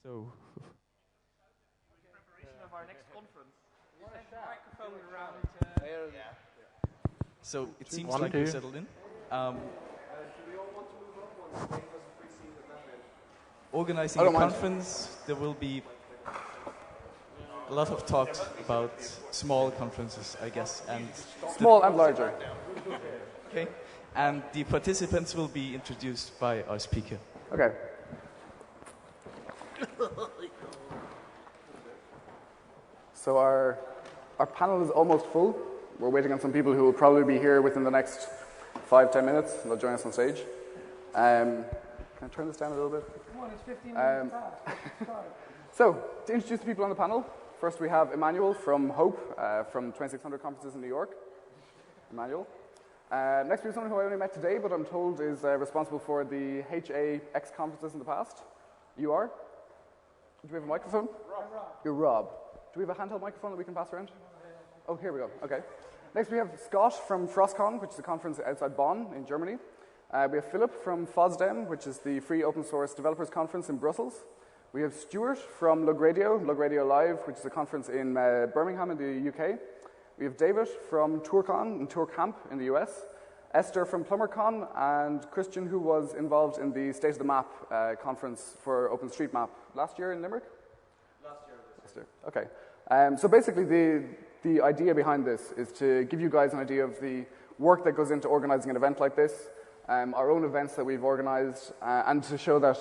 So, Preparation of our next conference. Microphone around. so it seems One, like two. we're settled in. Organizing a conference, there will be a lot of talks about small conferences, I guess, and Small and larger. okay, and the participants will be introduced by our speaker. Okay. So our panel is almost full. We're waiting on some people who will probably be here within the next 5-10 minutes. They'll join us on stage. Can I turn this down a little bit? Come on, it's 15 minutes past. So, to introduce the people on the panel, first we have Emmanuel from HOPE, from 2600 Conferences in New York. Emmanuel. Next we have someone who I only met today, but I'm told is responsible for the HAX conferences in the past. You are? Do we have a microphone? Rob. You're Rob. Do we have a handheld microphone that we can pass around? Oh, here we go. Okay. Next we have Scott from FrostCon, which is a conference outside Bonn in Germany. We have Philip from FOSDEM, which is the Free Open Source Developers Conference in Brussels. We have Stuart from Lug Radio Live, which is a conference in Birmingham in the UK. We have David from TourCon and TourCamp in the US. Esther from PlumberCon, and Christian, who was involved in the State of the Map conference for OpenStreetMap last year in Limerick? Last year. Okay. So basically the idea behind this is to give you guys an idea of the work that goes into organizing an event like this, our own events that we've organized, and to show that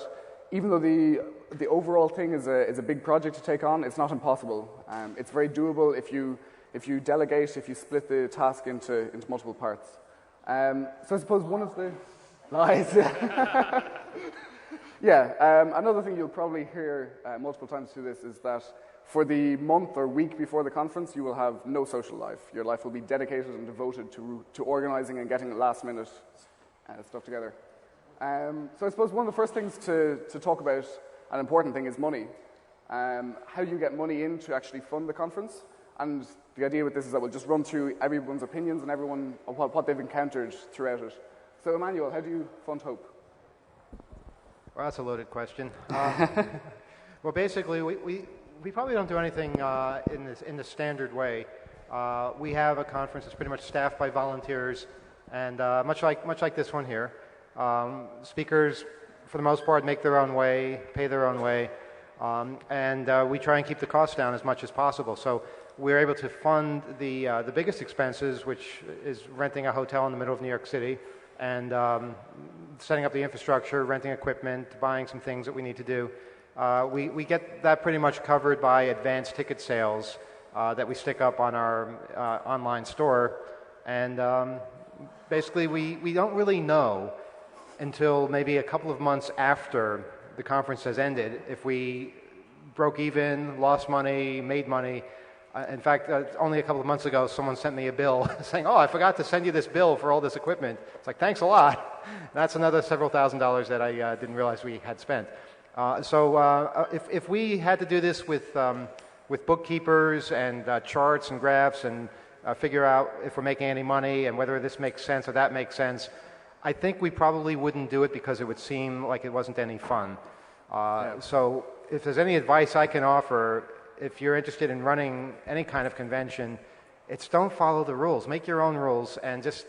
even though the overall thing is a big project to take on, it's not impossible. It's very doable if you delegate, if you split the task into multiple parts. So I suppose one of the lies. Another thing you'll probably hear multiple times through this is that for the month or week before the conference, you will have no social life. Your life will be dedicated and devoted to organizing and getting last-minute stuff together. So I suppose one of the first things to talk about, an important thing, is money. How you get money in to actually fund the conference. And the idea with this is that we'll just run through everyone's opinions and what they've encountered throughout it. So Emmanuel, how do you fund HOPE? Well, that's a loaded question. Well, basically, we probably don't do anything in the standard way. We have a conference that's pretty much staffed by volunteers, and much like this one here. Speakers, for the most part, make their own way, pay their own way, and we try and keep the costs down as much as possible. So we're able to fund the biggest expenses, which is renting a hotel in the middle of New York City, and setting up the infrastructure, renting equipment, buying some things that we need to do. We get that pretty much covered by advanced ticket sales that we stick up on our online store. And basically, we don't really know until maybe a couple of months after the conference has ended if we broke even, lost money, made money. In fact, only a couple of months ago, someone sent me a bill saying, "Oh, I forgot to send you this bill for all this equipment." It's like, thanks a lot. That's another several $1,000s that I didn't realize we had spent. So if we had to do this with bookkeepers and charts and graphs and figure out if we're making any money and whether this makes sense or that makes sense, I think we probably wouldn't do it because it would seem like it wasn't any fun. So if there's any advice I can offer, if you're interested in running any kind of convention, it's don't follow the rules. Make your own rules and just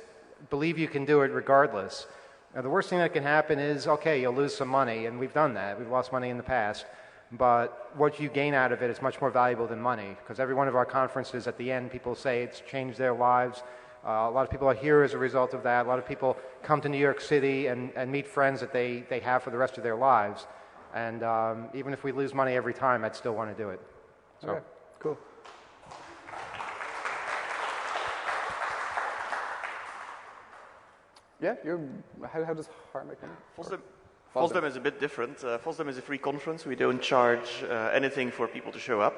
believe you can do it regardless. Now, the worst thing that can happen is, okay, you'll lose some money, and we've done that. We've lost money in the past. But what you gain out of it is much more valuable than money, because every one of our conferences, at the end, people say it's changed their lives. A lot of people are here as a result of that. A lot of people come to New York City and meet friends that they have for the rest of their lives. And even if we lose money every time, I'd still want to do it. So. Okay, cool. Yeah, how does HAR make money? FOSDEM is a bit different. FOSDEM is a free conference. We don't charge anything for people to show up,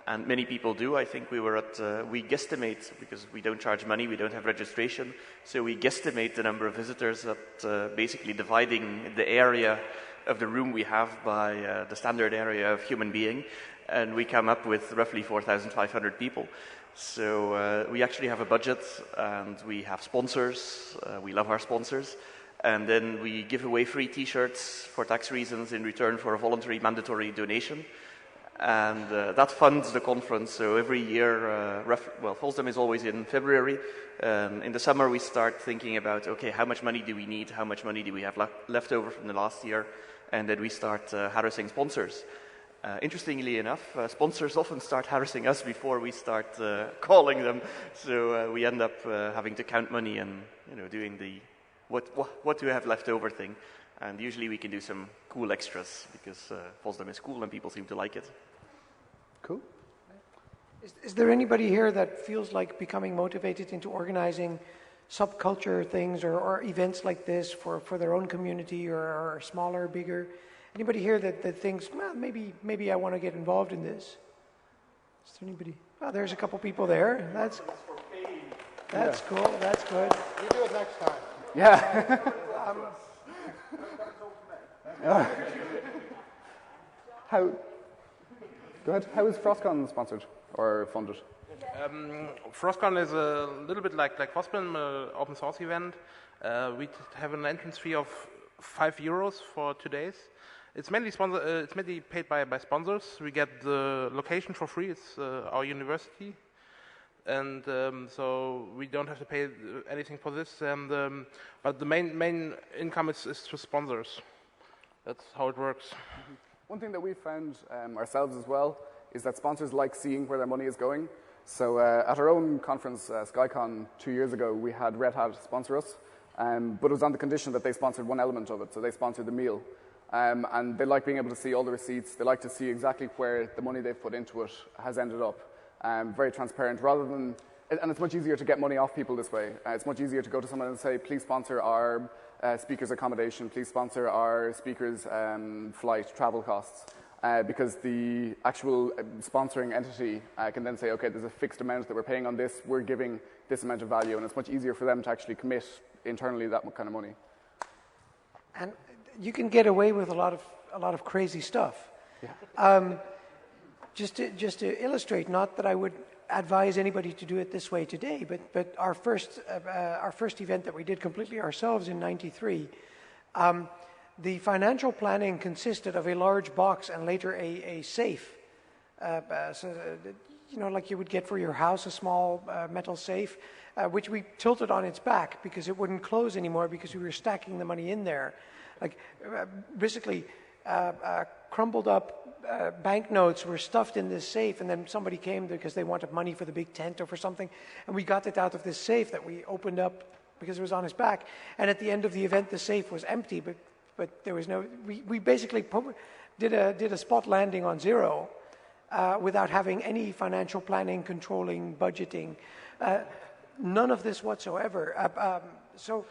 and many people do. I think we guesstimate, because we don't charge money, we don't have registration, so we guesstimate the number of visitors at basically dividing the area of the room we have by the standard area of human being, and we come up with roughly 4,500 people. So we actually have a budget, and we have sponsors. We love our sponsors. And then we give away free T-shirts for tax reasons in return for a voluntary mandatory donation. And that funds the conference. So every year, Folsdam is always in February. In the summer, we start thinking about, okay, how much money do we need? How much money do we have left over from the last year? And then we start harassing sponsors. Interestingly enough, sponsors often start harassing us before we start calling them. So we end up having to count money and doing the what do we have left over thing. And usually we can do some cool extras because Folsdam is cool and people seem to like it. Cool. Is there anybody here that feels like becoming motivated into organizing subculture things or events like this for their own community or smaller, bigger? Anybody here that thinks, well, maybe I want to get involved in this? Is there anybody? Oh, there's a couple people there. That's cool. That's good. You do it next time. Yeah. Go ahead. How is FrostCon sponsored or funded? FrostCon is a little bit like FOSBAN, open source event. We have an entrance fee of €5 for 2 days. It's mainly paid by sponsors. We get the location for free. It's our university, and so we don't have to pay anything for this. And but the main income is to sponsors. That's how it works. Mm-hmm. One thing that we've found ourselves as well is that sponsors like seeing where their money is going. So at our own conference, SkyCon, 2 years ago, we had Red Hat sponsor us, but it was on the condition that they sponsored one element of it. So they sponsored the meal. And they like being able to see all the receipts. They like to see exactly where the money they've put into it has ended up. Very transparent, rather than, and it's much easier to get money off people this way. It's much easier to go to someone and say, please sponsor our speakers' accommodation, please sponsor our speakers' flight, travel costs. Because the actual sponsoring entity can then say, okay, there's a fixed amount that we're paying on this, we're giving this amount of value, and it's much easier for them to actually commit internally that kind of money. And you can get away with a lot of crazy stuff. Yeah. Just to illustrate, not that I would advise anybody to do it this way today, but our first event that we did completely ourselves in '93, the financial planning consisted of a large box and later a safe. Like you would get for your house, a small metal safe, which we tilted on its back because it wouldn't close anymore because we were stacking the money in there. Like basically crumbled up banknotes were stuffed in this safe, and then somebody came because they wanted money for the big tent or for something, and we got it out of this safe that we opened up because it was on his back. And at the end of the event, the safe was empty, but there was no. We basically did a spot landing on zero without having any financial planning, controlling, budgeting, none of this whatsoever. So.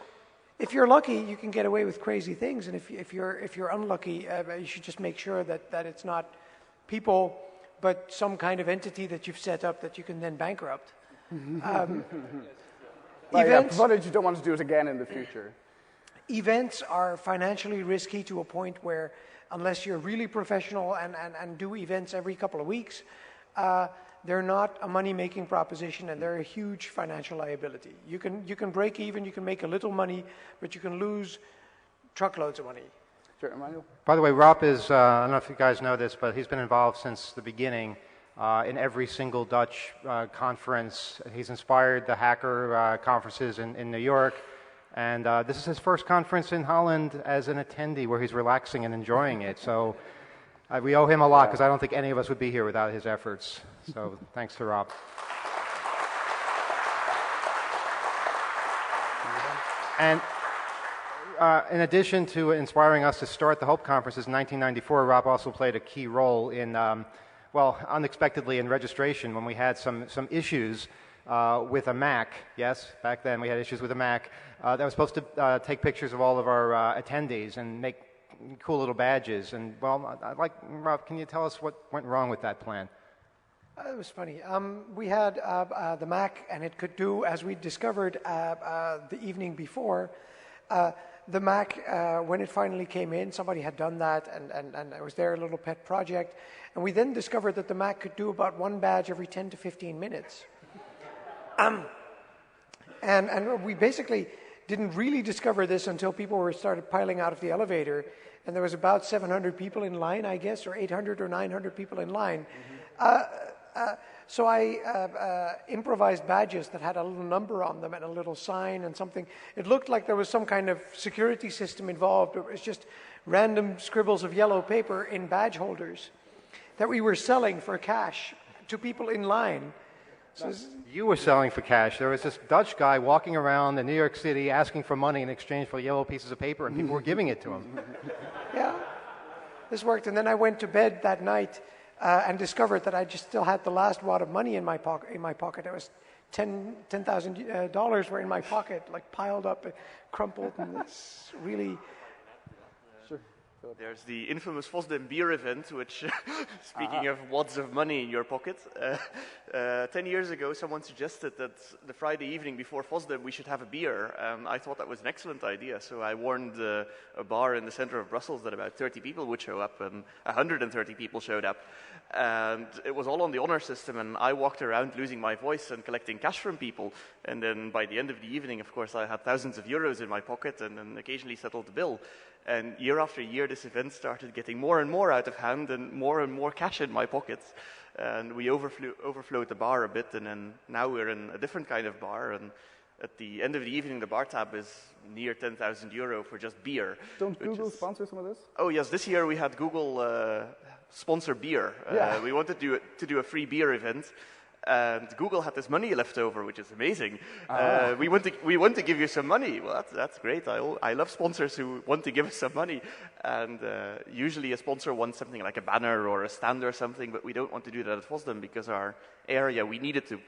If you're lucky, you can get away with crazy things, and if you're unlucky, you should just make sure that it's not people, but some kind of entity that you've set up that you can then bankrupt. Events, provided you don't want to do it again in the future. Events are financially risky to a point where, unless you're really professional and do events every couple of weeks, they're not a money-making proposition, and they're a huge financial liability. You can break even, you can make a little money, but you can lose truckloads of money. Sure, Emmanuel? By the way, Rob is, I don't know if you guys know this, but he's been involved since the beginning in every single Dutch conference. He's inspired the hacker conferences in New York, and this is his first conference in Holland as an attendee where he's relaxing and enjoying it. So we owe him a lot because I don't think any of us would be here without his efforts. So thanks to Rob. And in addition to inspiring us to start the Hope Conferences in 1994, Rob also played a key role in, unexpectedly in registration when we had some issues with a Mac. Yes, back then we had issues with a Mac that was supposed to take pictures of all of our attendees and make cool little badges. And, well, Rob, can you tell us what went wrong with that plan? It was funny. We had the Mac, and it could do, as we discovered the evening before, the Mac, when it finally came in, somebody had done that, and it was their little pet project. And we then discovered that the Mac could do about one badge every 10 to 15 minutes. And we basically, didn't really discover this until people were started piling out of the elevator, and there was about 700 people in line, I guess, or 800 or 900 people in line. So I improvised badges that had a little number on them and a little sign and something. It looked like there was some kind of security system involved. It was just random scribbles of yellow paper in badge holders that we were selling for cash to people in line. So you were selling for cash. There was this Dutch guy walking around in New York City asking for money in exchange for yellow pieces of paper, and people were giving it to him. Yeah, this worked. And then I went to bed that night and discovered that I just still had the last wad of money in my pocket. It was $10,000 were in my pocket, like piled up, crumpled, and it's really. There's the infamous Fosdem beer event, which, speaking of wads of money in your pocket, 10 years ago someone suggested that the Friday evening before Fosdem we should have a beer. I thought that was an excellent idea, so I warned a bar in the center of Brussels that about 30 people would show up, and 130 people showed up. And it was all on the honor system, and I walked around losing my voice and collecting cash from people. And then by the end of the evening, of course, I had thousands of euros in my pocket and then occasionally settled the bill. And year after year, this event started getting more and more out of hand and more cash in my pockets. And we overflowed the bar a bit, and then now we're in a different kind of bar. And at the end of the evening, the bar tab is near 10,000 euro for just beer. Don't Google sponsor some of this? Oh, yes. This year we had Google sponsor beer. We wanted to do a free beer event. And Google had this money left over, which is amazing. We want to give you some money. Well, that's great. I love sponsors who want to give us some money. And usually a sponsor wants something like a banner or a stand or something, but we don't want to do that at Fosdem because our area, we needed to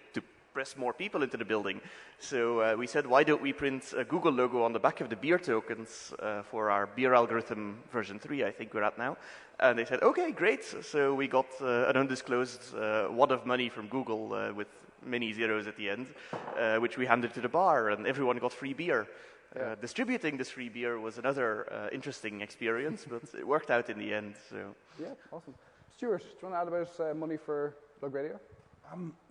press more people into the building. So we said, why don't we print a Google logo on the back of the beer tokens for our beer algorithm version 3, I think we're at now. And they said, okay, great. So we got an undisclosed wad of money from Google with many zeros at the end, which we handed to the bar, and everyone got free beer. Distributing this free beer was another interesting experience, but it worked out in the end. So. Yeah, awesome. Stuart, do you want to add about money for Lug Radio?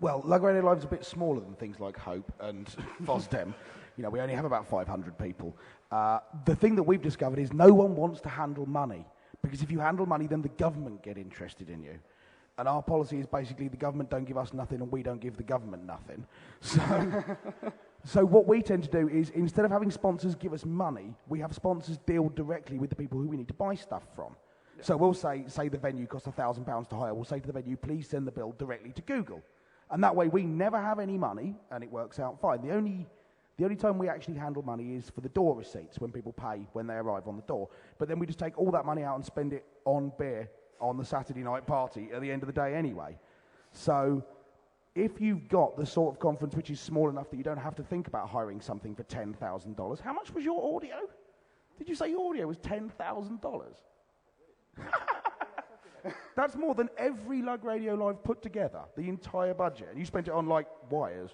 Well, Lug Radio Live is a bit smaller than things like Hope and Fosdem. We only have about 500 people. The thing that we've discovered is no one wants to handle money, because if you handle money, then the government get interested in you. And our policy is basically the government don't give us nothing and we don't give the government nothing. So what we tend to do is, instead of having sponsors give us money, we have sponsors deal directly with the people who we need to buy stuff from. Yeah. So we'll say the venue costs £1,000 to hire. We'll say to the venue, please send the bill directly to Google. And that way we never have any money and it works out fine. The only time we actually handle money is for the door receipts, when people pay when they arrive on the door. But then we just take all that money out and spend it on beer on the Saturday night party at the end of the day anyway. So if you've got the sort of conference which is small enough that you don't have to think about hiring something for $10,000, how much was your audio? Did you say your audio was $10,000? That's more than every Lug Radio Live put together, the entire budget. And you spent it on, like, wires.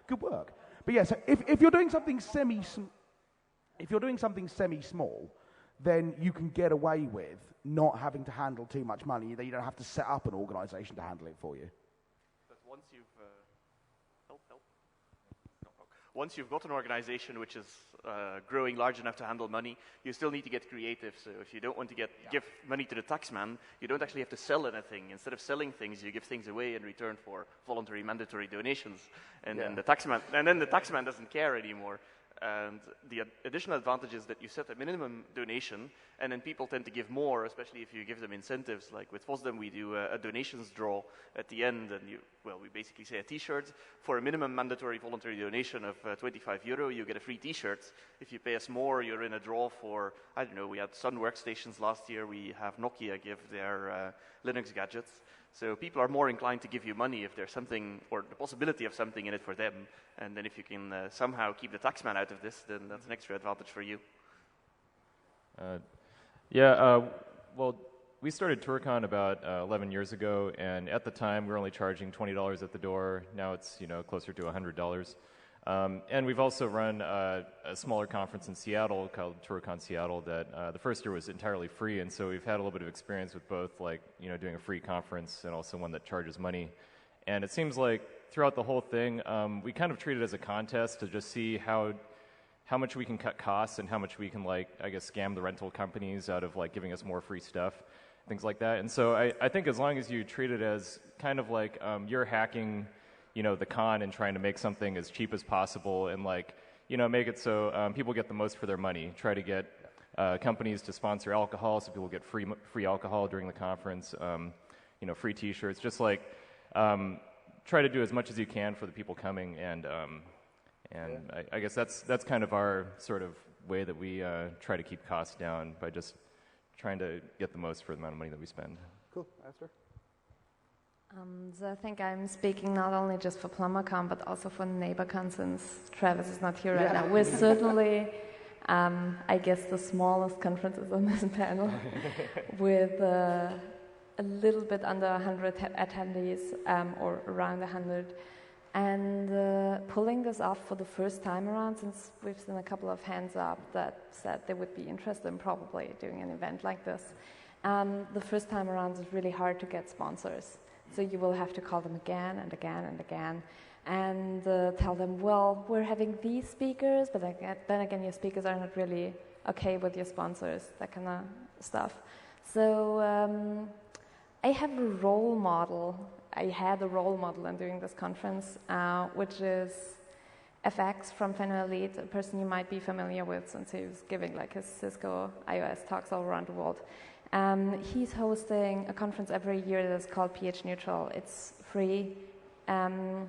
Good work. But yeah, so if you're doing something semi-small, then you can get away with not having to handle too much money. Then you don't have to set up an organisation to handle it for you. But once you've once you've got an organisation which is growing large enough to handle money, you still need to get creative. So if you don't want to give money to the taxman, you don't actually have to sell anything. Instead of selling things, you give things away in return for voluntary mandatory donations. And then the taxman doesn't care anymore. And the additional advantage is that you set a minimum donation, and then people tend to give more, especially if you give them incentives. Like with Fosdem, we do a donations draw at the end, and we basically say a T-shirt. For a minimum mandatory voluntary donation of €25, you get a free T-shirt. If you pay us more, you're in a draw for, I don't know, we had Sun workstations last year. We have Nokia give their Linux gadgets. So people are more inclined to give you money if there's something, or the possibility of something in it for them. And then if you can somehow keep the taxman out of this, then that's an extra advantage for you. Well, we started TourCon about 11 years ago, and at the time we were only charging $20 at the door. Now it's closer to $100. And we've also run a smaller conference in Seattle called TourCon Seattle that the first year was entirely free, and so we've had a little bit of experience with both, doing a free conference and also one that charges money. And it seems like throughout the whole thing, we kind of treat it as a contest to just see how much we can cut costs and how much we can, like, I guess, scam the rental companies out of, like, giving us more free stuff, things like that. And so I think as long as you treat it as kind of like you're hacking, you know, the con and trying to make something as cheap as possible and, like, you know, make it so people get the most for their money. Try to get companies to sponsor alcohol so people get free alcohol during the conference, you know, free T-shirts. Just like try to do as much as you can for the people coming, and I guess that's kind of our sort of way that we try to keep costs down by just trying to get the most for the amount of money that we spend. Cool, Esther. So I think I'm speaking not only just for PlumberCon, but also for NeighborCon, since Travis is not here right now. We're certainly, I guess, the smallest conferences on this panel, with a little bit under 100 attendees, or around 100. And pulling this off for the first time around, since we've seen a couple of hands up that said they would be interested in probably doing an event like this, the first time around is really hard to get sponsors. So you will have to call them again and again and again and tell them, well, we're having these speakers, but then again, your speakers are not really okay with your sponsors, that kind of stuff. So I have a role model. I had a role model in doing this conference, which is FX from Fenway Elite, a person you might be familiar with since he was giving like his Cisco iOS talks all around the world. He's hosting a conference every year that's called PH Neutral. It's free. And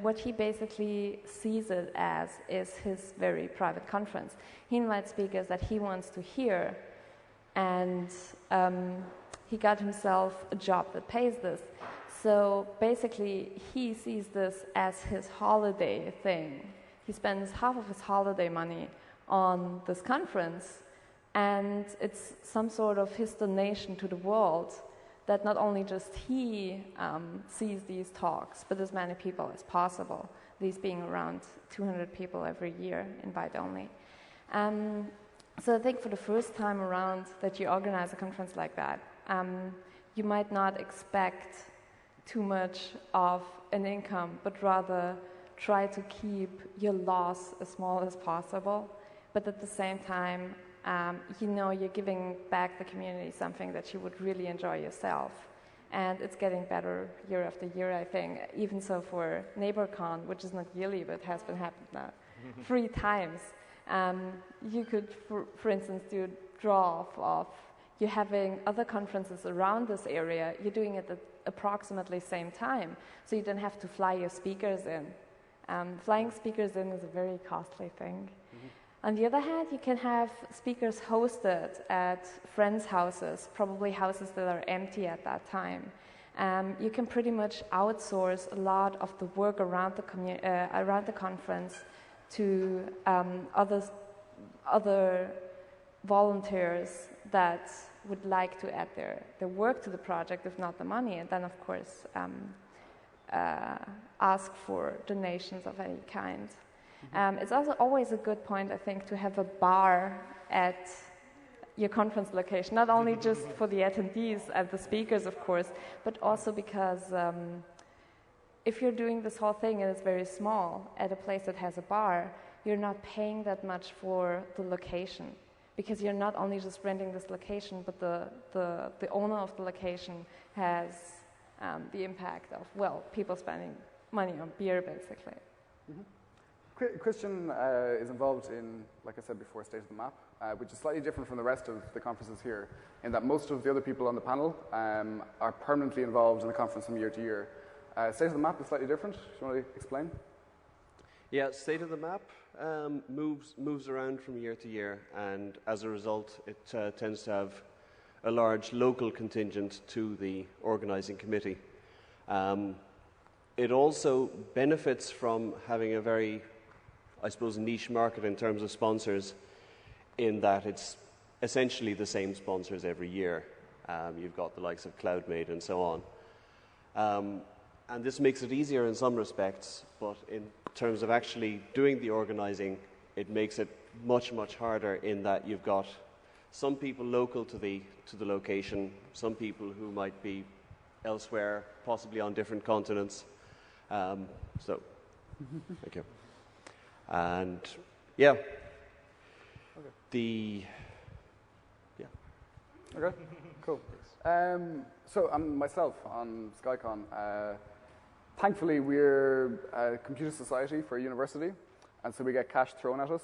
what he basically sees it as is his very private conference. He invites speakers that he wants to hear, and he got himself a job that pays this. So basically, he sees this as his holiday thing. He spends half of his holiday money on this conference, and it's some sort of his donation to the world that not only just he sees these talks, but as many people as possible, these being around 200 people every year, invite only. So I think for the first time around that you organize a conference like that, you might not expect too much of an income, but rather try to keep your loss as small as possible. But at the same time, you know, you're giving back the community something that you would really enjoy yourself. And it's getting better year after year, I think. Even so for NeighborCon, which is not yearly, but has been happening now 3 times. You could, for instance, do a draw-off of you having other conferences around this area. You're doing it at approximately same time, so you don't have to fly your speakers in. Flying speakers in is a very costly thing. On the other hand, you can have speakers hosted at friends' houses, probably houses that are empty at that time. You can pretty much outsource a lot of the work around the conference to other volunteers that would like to add their work to the project, if not the money, and then of course ask for donations of any kind. It's also always a good point, I think, to have a bar at your conference location, not only just for the attendees and the speakers, of course, but also because if you're doing this whole thing and it's very small at a place that has a bar, you're not paying that much for the location, because you're not only just renting this location, but the owner of the location has the impact of, well, people spending money on beer, basically. Christian is involved in, like I said before, State of the Map, which is slightly different from the rest of the conferences here, in that most of the other people on the panel are permanently involved in the conference from year to year. State of the Map is slightly different. Do you want to explain? Yeah, State of the Map moves around from year to year, and as a result, it tends to have a large local contingent to the organising committee. It also benefits from having a very, I suppose, niche market in terms of sponsors, in that it's essentially the same sponsors every year. You've got the likes of CloudMate and so on. And this makes it easier in some respects, but in terms of actually doing the organising, it makes it much, much harder, in that you've got some people local to the location, some people who might be elsewhere, possibly on different continents. So, thank you. And yeah, Okay, cool. So myself on SkyCon, thankfully we're a computer society for a university, and so we get cash thrown at us.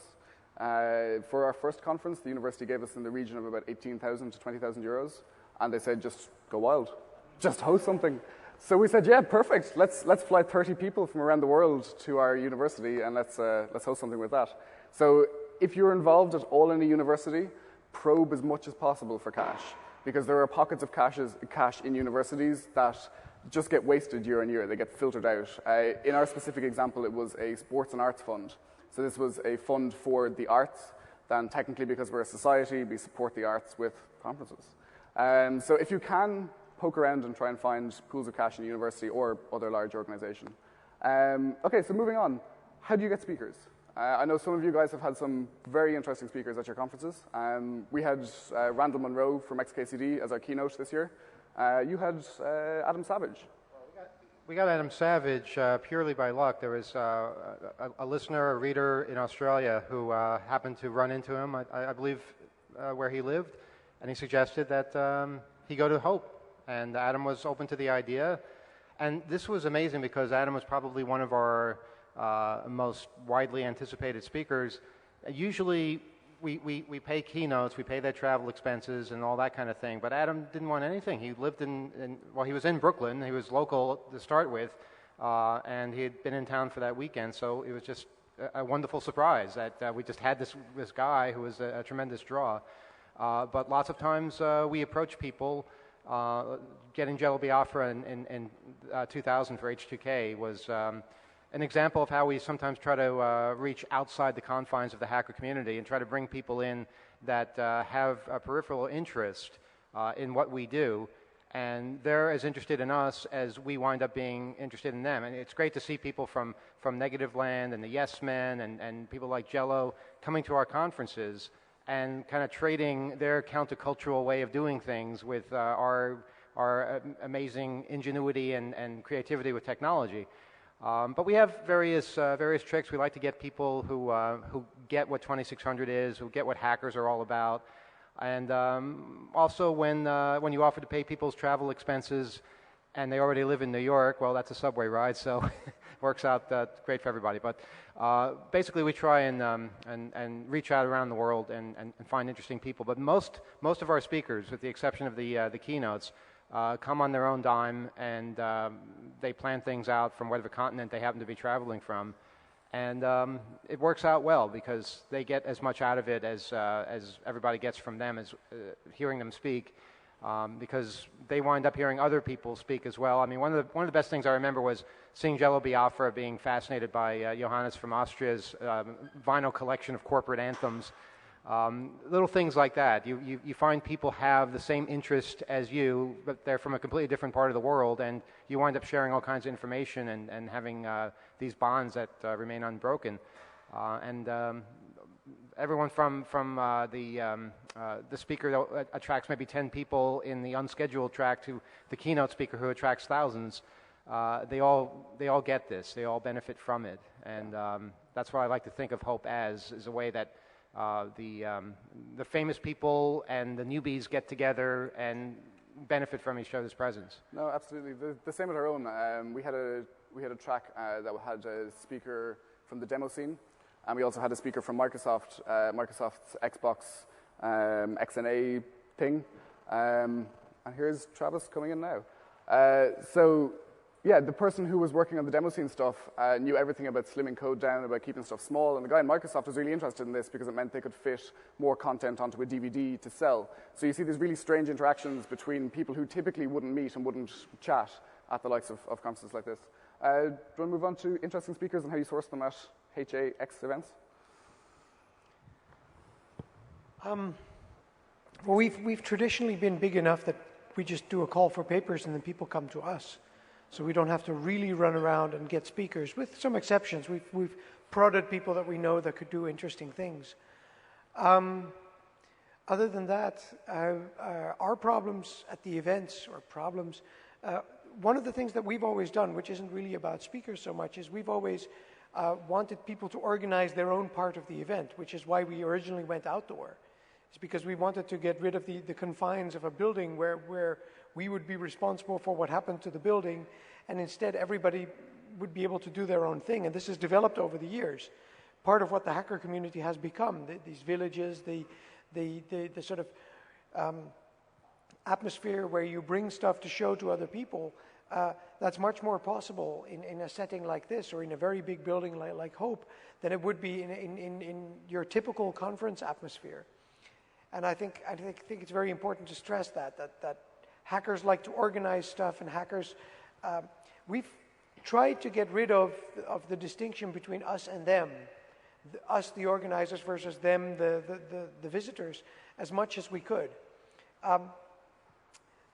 For our first conference, the university gave us in the region of about 18,000 to 20,000 euros, and they said, just go wild, just host something. So we said, yeah, perfect. Let's fly 30 people from around the world to our university, and let's host something with that. So if you're involved at all in a university, probe as much as possible for cash, because there are pockets of cash in universities that just get wasted year on year. They get filtered out. In our specific example, it was a sports and arts fund. So this was a fund for the arts. Then technically, because we're a society, we support the arts with conferences. So if you can, poke around and try and find pools of cash in a university or other large organization. Okay, so moving on. How do you get speakers? I know some of you guys have had some very interesting speakers at your conferences. We had Randall Munro from XKCD as our keynote this year. You had Adam Savage. We got Adam Savage purely by luck. There was a listener, a reader in Australia who happened to run into him, I believe, where he lived, and he suggested that he go to Hope. And Adam was open to the idea. And this was amazing because Adam was probably one of our most widely anticipated speakers. Usually we pay keynotes, we pay their travel expenses and all that kind of thing, but Adam didn't want anything. He lived he was in Brooklyn, he was local to start with, and he had been in town for that weekend, so it was just a wonderful surprise that we just had this guy who was a tremendous draw. But lots of times we approach people. Getting Jello Biafra in 2000 for H2K was an example of how we sometimes try to reach outside the confines of the hacker community and try to bring people in that have a peripheral interest in what we do, and they're as interested in us as we wind up being interested in them. And it's great to see people from Negative Land and the Yes Men and people like Jello coming to our conferences and kind of trading their countercultural way of doing things with our amazing ingenuity and creativity with technology. But we have various tricks. We like to get people who get what 2600 is, who get what hackers are all about. And also when you offer to pay people's travel expenses and they already live in New York, well, that's a subway ride, so it works out great for everybody. But basically, we try and reach out around the world and find interesting people. But most of our speakers, with the exception of the keynotes, come on their own dime, and they plan things out from whatever continent they happen to be traveling from. And it works out well because they get as much out of it as everybody gets from them, as hearing them speak. Because they wind up hearing other people speak as well. I mean, one of the best things I remember was seeing Jello Biafra being fascinated by Johannes from Austria's vinyl collection of corporate anthems. Little things like that. You find people have the same interest as you, but they're from a completely different part of the world, and you wind up sharing all kinds of information and having these bonds that remain unbroken. Everyone from the speaker that attracts maybe 10 people in the unscheduled track to the keynote speaker who attracts thousands, they all get this. They all benefit from it, and that's what I like to think of Hope as a way that the famous people and the newbies get together and benefit from each other's presence. No, absolutely. The same with our own. We had a track that had a speaker from the demo scene. And we also had a speaker from Microsoft's Xbox XNA thing. And here's Travis coming in now. So, yeah, the person who was working on the demo scene stuff knew everything about slimming code down, about keeping stuff small. And the guy in Microsoft was really interested in this because it meant they could fit more content onto a DVD to sell. So you see these really strange interactions between people who typically wouldn't meet and wouldn't chat at the likes of conferences like this. Do you want to move on to interesting speakers and how you source them at HAX events? Well, we've traditionally been big enough that we just do a call for papers and then people come to us. So we don't have to really run around and get speakers, with some exceptions. We've prodded people that we know that could do interesting things. Other than that, our problems at the events, or problems, one of the things that we've always done, which isn't really about speakers so much, is we've always wanted people to organize their own part of the event, which is why we originally went outdoor. It's because we wanted to get rid of the confines of a building where we would be responsible for what happened to the building, and instead everybody would be able to do their own thing. And this has developed over the years. Part of what the hacker community has become, these villages, the sort of atmosphere where you bring stuff to show to other people, that's much more possible in a setting like this, or in a very big building like Hope, than it would be in your typical conference atmosphere. And I think it's very important to stress that hackers like to organize stuff, and hackers, we've tried to get rid of the distinction between us and them, us the organizers versus them the visitors, as much as we could.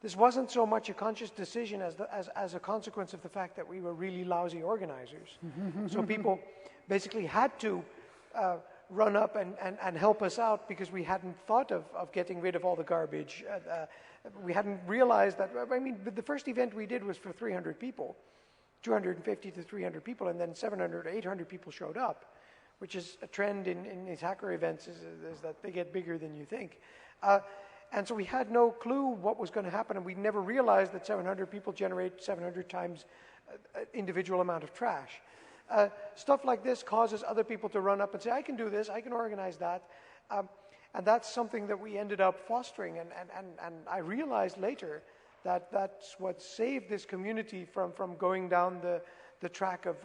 This wasn't so much a conscious decision as a consequence of the fact that we were really lousy organizers. So people basically had to run up and help us out, because we hadn't thought of getting rid of all the garbage. We hadn't realized that, I mean, the first event we did was for 300 people, 250 to 300 people, and then 700 or 800 people showed up, which is a trend in these hacker events, is that they get bigger than you think. And so we had no clue what was going to happen, and we never realized that 700 people generate 700 times individual amount of trash. Stuff like this causes other people to run up and say, I can do this, I can organize that. And that's something that we ended up fostering, and I realized later that that's what saved this community from going down the track of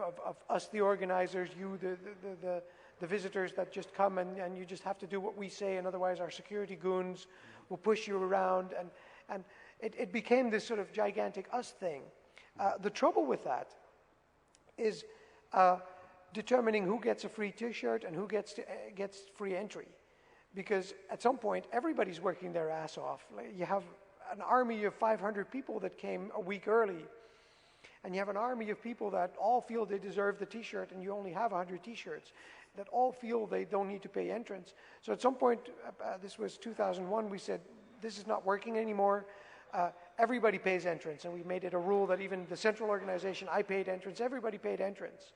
us, the organizers, you, the visitors that just come and you just have to do what we say, and otherwise our security goons will push you around, and it became this sort of gigantic us thing. The trouble with that is determining who gets a free T-shirt and who gets free entry, because at some point everybody's working their ass off. You have an army of 500 people that came a week early, and you have an army of people that all feel they deserve the T-shirt, and you only have 100 T-shirts, that all feel they don't need to pay entrance. So at some point, this was 2001, we said, this is not working anymore. Everybody pays entrance, and we made it a rule that even the central organization, I paid entrance, everybody paid entrance.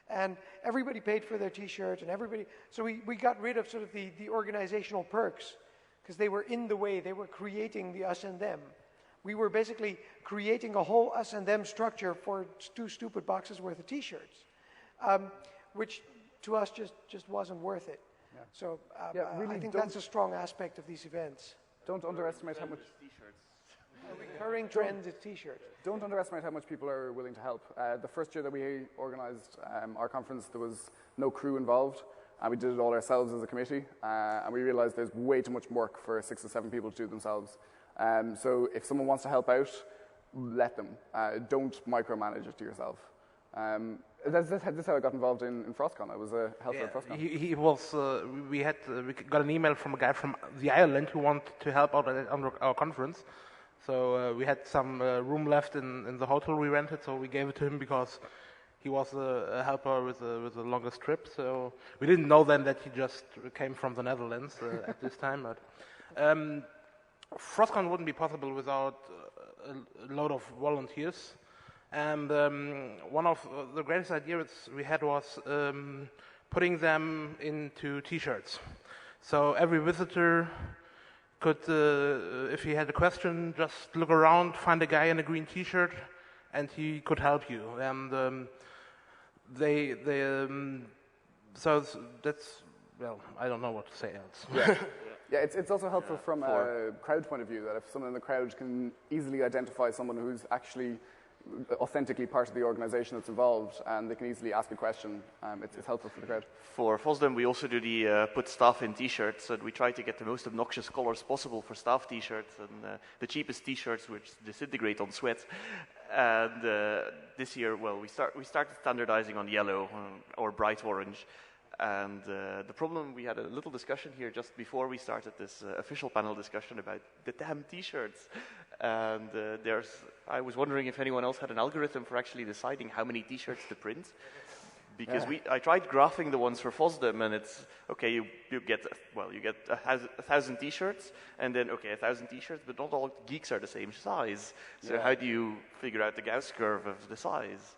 And everybody paid for their T-shirt, and everybody, so we got rid of sort of the organizational perks, because they were in the way, they were creating the us and them. We were basically creating a whole us and them structure for 2 stupid boxes worth of T-shirts, which to us just wasn't worth it. Yeah. So really I think that's a strong aspect of these events. Don't underestimate how much... A recurring trend is T-shirts. Don't underestimate how much people are willing to help. The first year that we organized our conference, there was no crew involved, and we did it all ourselves as a committee, and we realized there's way too much work for 6 or 7 people to do themselves. So if someone wants to help out, let them. Don't micromanage it to yourself. This is how I got involved in FrostCon. I was a helper at FrostCon. He was. We got an email from a guy from the Ireland who wanted to help out at our conference. So we had some room left in the hotel we rented, so we gave it to him because he was a helper with the longest trip. So we didn't know then that he just came from the Netherlands at this time. But FrostCon wouldn't be possible without a load of volunteers. And one of the greatest ideas we had was putting them into T-shirts. So every visitor could, if he had a question, just look around, find a guy in a green T-shirt, and he could help you. And so that's, well, I don't know what to say else. Yeah, yeah, it's also helpful from a crowd point of view, that if someone in the crowd can easily identify someone who's actually authentically part of the organization that's involved, and they can easily ask a question, it's helpful for the crowd. For FOSDEM, we also do the put staff in T-shirts, and we try to get the most obnoxious colors possible for staff T-shirts, and the cheapest T-shirts which disintegrate on sweat. And this year, well, we started standardizing on yellow or bright orange. And the problem, we had a little discussion here just before we started this official panel discussion about the damn T-shirts. And I was wondering if anyone else had an algorithm for actually deciding how many T-shirts to print. Because I tried graphing the ones for FOSDEM, and it's okay. You get 1,000 T-shirts, and then 1,000 T-shirts, but not all geeks are the same size. So how do you figure out the Gauss curve of the size?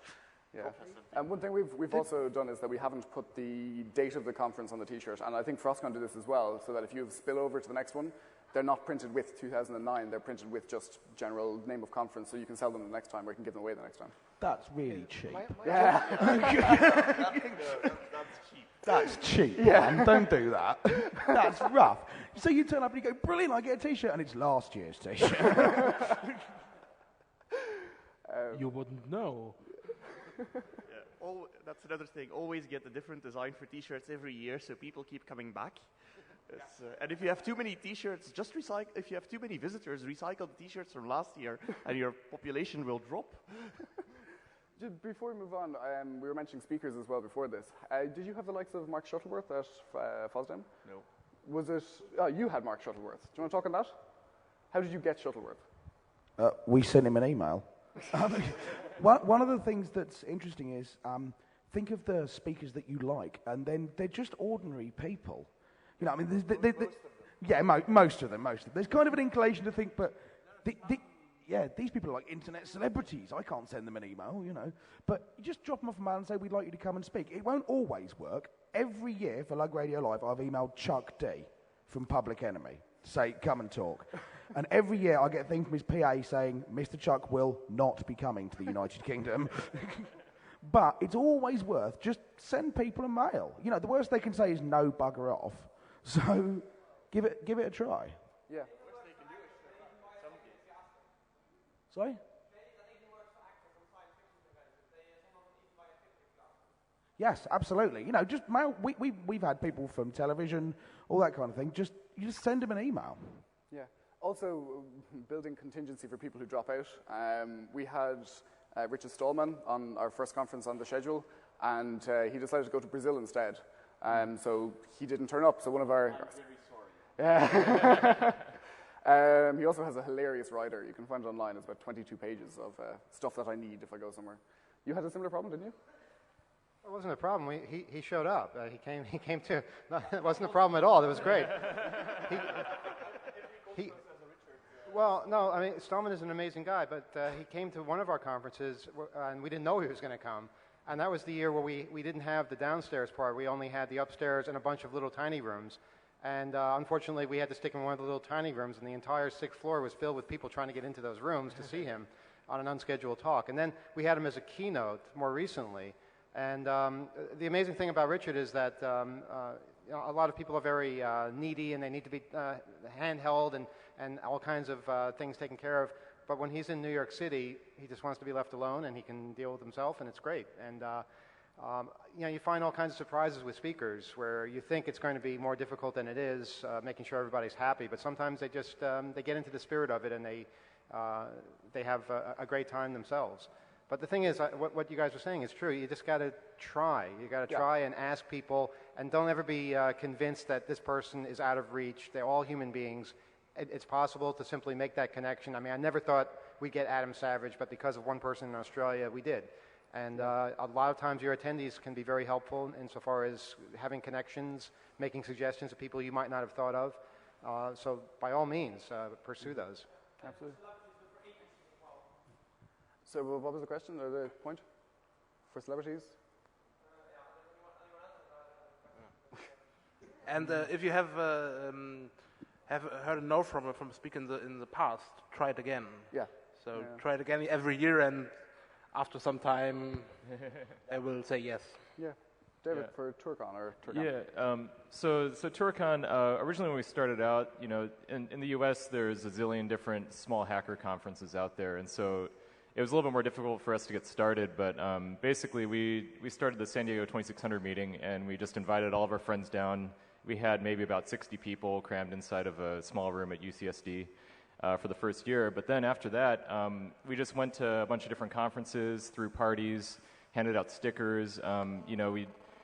Yeah. And one thing we've also done is that we haven't put the date of the conference on the T-shirt, and I think FrostCon did this as well, so that if you spill over to the next one, they're not printed with 2009. They're printed with just general name of conference, so you can sell them the next time, or you can give them away the next time. That's really cheap. Yeah. That's cheap. That's cheap, man. Don't do that. That's rough. So you turn up and you go, brilliant, I get a T-shirt, and it's last year's T-shirt. You wouldn't know. That's another thing. Always get a different design for T-shirts every year, so people keep coming back. And if you have too many T-shirts, just recycle. If you have too many visitors, recycle the T-shirts from last year, and your population will drop. Before we move on, we were mentioning speakers as well before this. Did you have the likes of Mark Shuttleworth at FOSDEM? No. Was it? You had Mark Shuttleworth. Do you want to talk on that? How did you get Shuttleworth? We sent him an email. One of the things that's interesting is think of the speakers that you like, and then they're just ordinary people. You know, I mean, most of them. There's kind of an inclination to think, but these people are like internet celebrities. I can't send them an email, you know. But you just drop them off a mail and say, we'd like you to come and speak. It won't always work. Every year for Lug Radio Live, I've emailed Chuck D from Public Enemy to say, come and talk. And every year I get a thing from his PA saying, Mr. Chuck will not be coming to the United Kingdom. But it's always worth just send people a mail. You know, the worst they can say is no, bugger off. So give it a try. Yeah. Sorry? Yes, absolutely. You know, just mail. We've had people from television, all that kind of thing. You just send them an email. Yeah. Also, building contingency for people who drop out. We had Richard Stallman on our first conference on the schedule, and he decided to go to Brazil instead. So he didn't turn up. So one of our... I'm very sorry. He also has a hilarious rider. You can find it online. It's about 22 pages of stuff that I need if I go somewhere. You had a similar problem, didn't you? It wasn't a problem. He showed up. He came to. No, it wasn't a problem at all. It was great. Well, no, I mean, Stallman is an amazing guy, but he came to one of our conferences, and we didn't know he was going to come. And that was the year where we didn't have the downstairs part. We only had the upstairs and a bunch of little tiny rooms. And unfortunately, we had to stick him in one of the little tiny rooms, and the entire 6th floor was filled with people trying to get into those rooms to see him on an unscheduled talk. And then we had him as a keynote more recently. And the amazing thing about Richard is that a lot of people are very needy, and they need to be handheld and all kinds of things taken care of. But when he's in New York City, he just wants to be left alone, and he can deal with himself, and it's great. And you find all kinds of surprises with speakers where you think it's going to be more difficult than it is, making sure everybody's happy. But sometimes they just they get into the spirit of it, and they have a great time themselves. But the thing is, what you guys were saying is true. You just got to try. You got to try and ask people, and don't ever be convinced that this person is out of reach. They're all human beings. It's possible to simply make that connection. I mean, I never thought we'd get Adam Savage, but because of one person in Australia, we did. And a lot of times your attendees can be very helpful insofar as having connections, making suggestions to people you might not have thought of. So by all means, pursue those. Absolutely. So what was the question or the point for celebrities? And if you have heard a no from a speaker in the past, try it again. Yeah. So try it again every year, and after some time, I will say yes. Yeah. David, for TourCon or TourCon? Yeah. So TourCon, originally when we started out, you know, in the U.S. there's a zillion different small hacker conferences out there, and so it was a little bit more difficult for us to get started. But basically, we started the San Diego 2600 meeting, and we just invited all of our friends down. We had maybe about 60 people crammed inside of a small room at UCSD for the first year. But then after that, we just went to a bunch of different conferences, threw parties, handed out stickers. You know,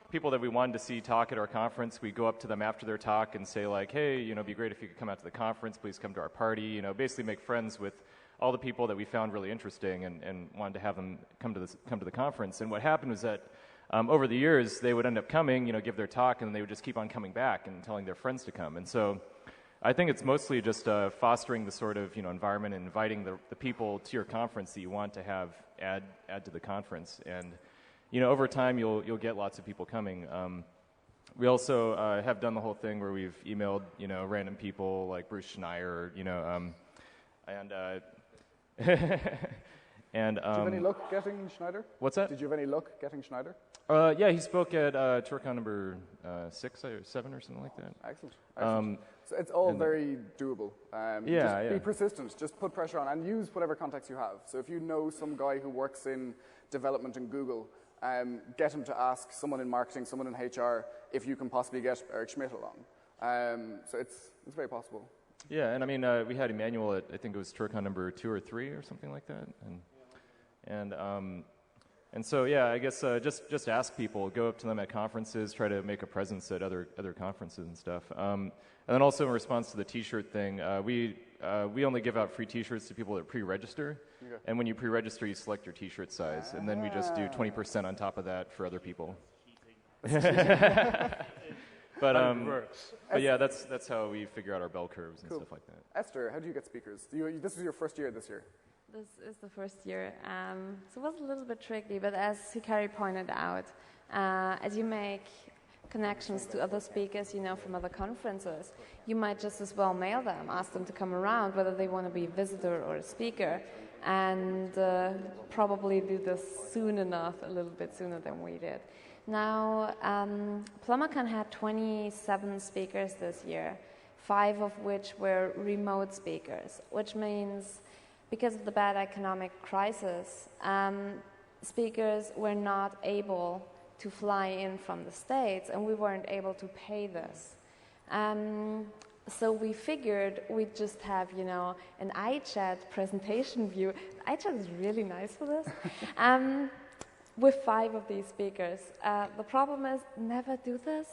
people that we wanted to see talk at our conference, we'd go up to them after their talk and say, like, hey, you know, it'd be great if you could come out to the conference. Please come to our party. You know, basically make friends with all the people that we found really interesting and wanted to have them come to the conference. And what happened was that over the years, they would end up coming, give their talk, and they would just keep on coming back and telling their friends to come. And so I think it's mostly just fostering the sort of environment and inviting the people to your conference that you want to have add to the conference. And over time, you'll get lots of people coming. We also have done the whole thing where we've emailed random people like Bruce Schneier, and and did you have any luck getting Schneider? What's that? Did you have any luck getting Schneider? Yeah, he spoke at TourCon number 6 or 7 or something like that. Excellent. So it's all very doable. Just be persistent. Just put pressure on and use whatever contacts you have. So if you know some guy who works in development in Google, get him to ask someone in marketing, someone in HR, if you can possibly get Eric Schmidt along. So it's very possible. Yeah, and I mean, we had Emmanuel at, I think it was TourCon number 2 or 3 or something like that. And so, yeah, I guess just ask people, go up to them at conferences, try to make a presence at other conferences and stuff. And then also in response to the T-shirt thing, we only give out free T-shirts to people that pre-register. Okay. And when you pre-register, you select your T-shirt size, and then we just do 20% on top of that for other people. But yeah, that's how we figure out our bell curves and stuff like that. Esther, how do you get speakers? This is your first year this year. This is the first year, so it was a little bit tricky, but as Hikari pointed out, as you make connections to other speakers, from other conferences, you might just as well mail them, ask them to come around, whether they want to be a visitor or a speaker, and probably do this soon enough, a little bit sooner than we did. Now, PlumberCon had 27 speakers this year, 5 of which were remote speakers, which means because of the bad economic crisis, speakers were not able to fly in from the States, and we weren't able to pay this. So we figured we'd just have, an iChat presentation view. iChat is really nice for this. With 5 of these speakers. The problem is, never do this.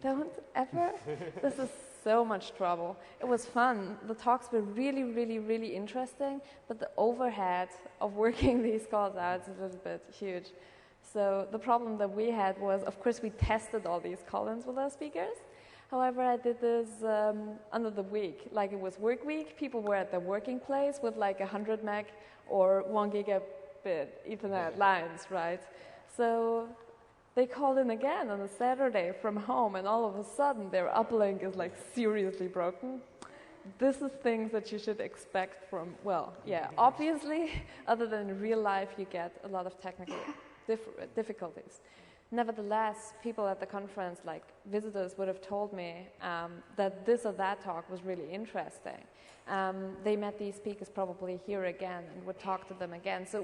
Don't ever. This is so much trouble. It was fun. The talks were really, really, really interesting, but the overhead of working these calls out is a little bit huge. So the problem that we had was, of course, we tested all these call-ins with our speakers. However, I did this under the week. Like it was work week. People were at their working place with like 100 meg or 1 gigabit Ethernet lines, right? So they called in again on a Saturday from home, and all of a sudden their uplink is like seriously broken. This is things that you should expect from, obviously, other than in real life, you get a lot of technical difficulties. Nevertheless, people at the conference, like visitors, would have told me that this or that talk was really interesting. They met these speakers probably here again and would talk to them again. So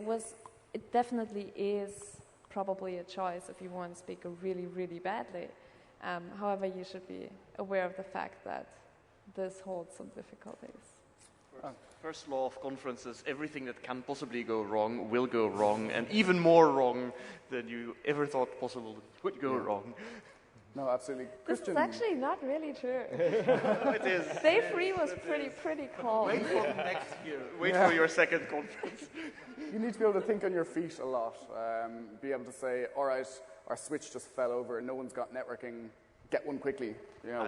it definitely is probably a choice if you want to speak really, really badly. However, you should be aware of the fact that this holds some difficulties. First law of conferences, everything that can possibly go wrong will go wrong, and even more wrong than you ever thought possible would go wrong. No, absolutely. This is actually not really true. It is. Day 3 was pretty calm. Wait for next year. Wait for your second conference. You need to be able to think on your feet a lot. Be able to say, all right, our switch just fell over, no one's got networking, get one quickly.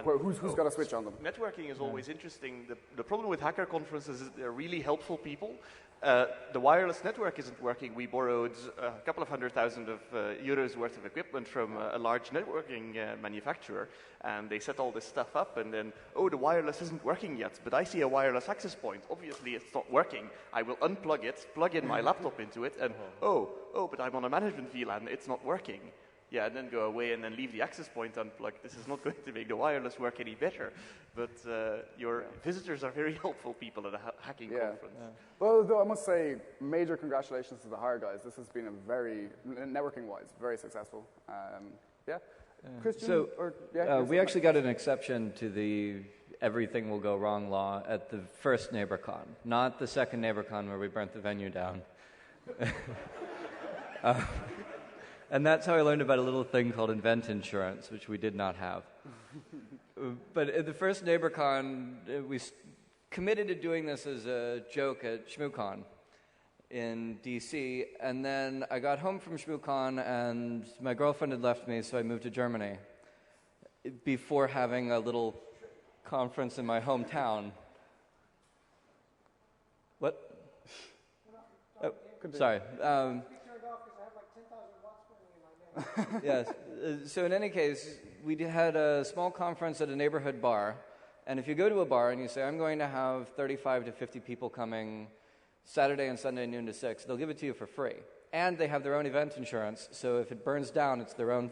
Who's got a switch on them? Networking is always interesting. The problem with hacker conferences is they're really helpful people. The wireless network isn't working. We borrowed a couple of €100,000 euros worth of equipment from a large networking manufacturer, and they set all this stuff up, and then, the wireless isn't working yet, but I see a wireless access point. Obviously, it's not working. I will unplug it, plug in my laptop into it, and but I'm on a management VLAN. It's not working. Yeah, and then go away and then leave the access point unplugged. This is not going to make the wireless work any better. But your visitors are very helpful people at a hacking conference. Yeah. Well, though I must say, major congratulations to the HAR guys. This has been networking-wise, very successful. Christian? We actually got an exception to the everything will go wrong law at the first NeighborCon, not the second NeighborCon where we burnt the venue down. And that's how I learned about a little thing called Invent Insurance, which we did not have. But at the first NeighborCon, we committed to doing this as a joke at ShmooCon. in DC, and then I got home from ShmooCon, and my girlfriend had left me, so I moved to Germany before having a little conference in my hometown. What? Oh, sorry. Yes. So in any case, we had a small conference at a neighborhood bar, and if you go to a bar and you say, I'm going to have 35 to 50 people coming Saturday and Sunday noon to 6, they'll give it to you for free. And they have their own event insurance, so if it burns down, it's their own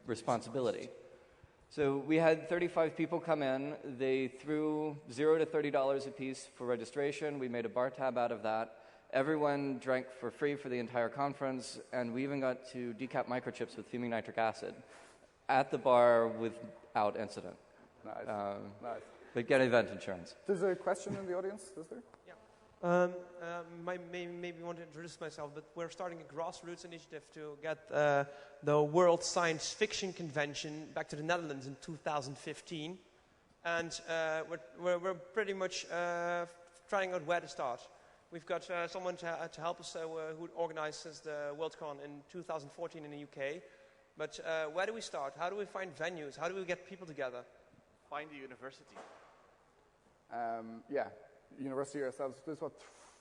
responsibility. So we had 35 people come in. They threw $0 to $30 a piece for registration. We made a bar tab out of that. Everyone drank for free for the entire conference, and we even got to decap microchips with fuming nitric acid at the bar without incident. Nice. Nice. But get event insurance. There's a question in the audience, is there? Maybe want to introduce myself, but we're starting a grassroots initiative to get the World Science Fiction Convention back to the Netherlands in 2015. And we're pretty much trying out where to start. We've got someone to help us who organizes the Worldcon in 2014 in the UK. But where do we start? How do we find venues? How do we get people together? Find a university. Yeah, university ourselves. There's what,